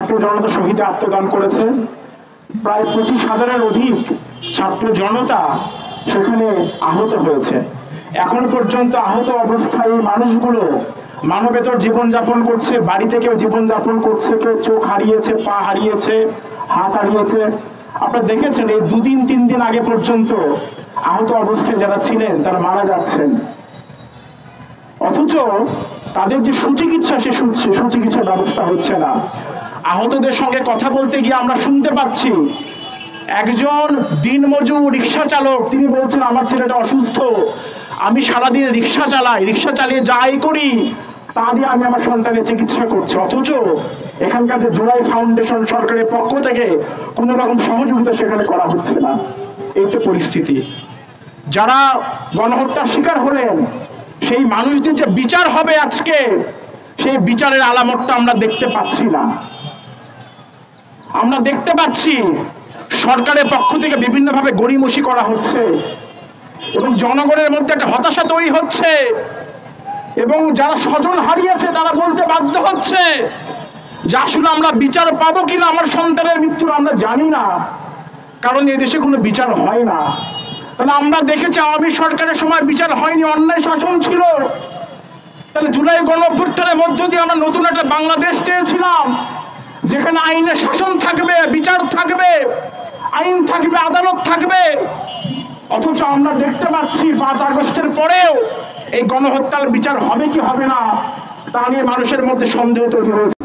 ছাত্র জনতা শহীদে আত্মদান করেছে। প্রায় 25,000-এর অধিক ছাত্র জনতা সেখানে আহত হয়েছে। এখন পর্যন্ত আহত অবস্থায় এই মানুষগুলো মানবেতর জীবনযাপন করছে, বাড়ি থেকেও জীবনযাপন করছে, কেউ চোখ হারিয়েছে, পা হারিয়েছে, হাত হারিয়েছে। আপনারা দেখেছেন এই 2-3 দিন আগে পর্যন্ত আহত অবস্থায় যারা ছিলেন তারা মারা যাচ্ছেন, অথচ তাদের যে সুচিকিৎসা সে সুচিকিৎসার ব্যবস্থা হচ্ছে না। আহতদের সঙ্গে কথা বলতে গিয়ে আমরা শুনতে পাচ্ছি একজন দিনমজুর রিক্সা চালক তিনি বলছেন, আমার ছেলেটা অসুস্থ, আমি সারাদিন রিক্সা চালাই, রিক্সা চালিয়ে যাই করি তা দিয়ে আমি আমার সন্তানের চিকিৎসা করছি। অথচ এখানকার যে জুলাই ফাউন্ডেশন সরকারের পক্ষ থেকে কোনো রকম সহযোগিতা সেখানে করা হচ্ছে না। এই তো পরিস্থিতি। যারা গণহত্যার শিকার হলেন সেই মানুষদের যে বিচার হবে আজকে, সেই বিচারের আলামতটা আমরা দেখতে পাচ্ছি না। আমরা দেখতে পাচ্ছি সরকারের পক্ষ থেকে বিভিন্নভাবে গড়িমসি করা হচ্ছে এবং জনগণের মধ্যে একটা হতাশা তৈরি হচ্ছে এবং যারা স্বজন হারিয়েছে তারা বলতে বাধ্য হচ্ছে যে আসলে আমরা বিচার পাবো কিনা আমার সন্তানের মৃত্যুর আমরা জানি না, কারণ এই দেশে কোনো বিচার হয় না। তাহলে আমরা দেখেছি আওয়ামী সরকারের সময় বিচার হয়নি, অন্যায় শাসন ছিল। তাহলে জুলাই গণঅভ্যুত্থানের মধ্য দিয়ে আমরা নতুন একটা বাংলাদেশ চেয়েছিলাম যেখানে আইনের শাসন থাকবে, বিচার থাকবে, আইন থাকবে, আদালত থাকবে। অথচ আমরা দেখতে পাচ্ছি 5 আগস্টের পরেও এই গণহত্যার বিচার হবে কি হবে না তা নিয়ে মানুষের মধ্যে সন্দেহ তৈরি হয়েছে।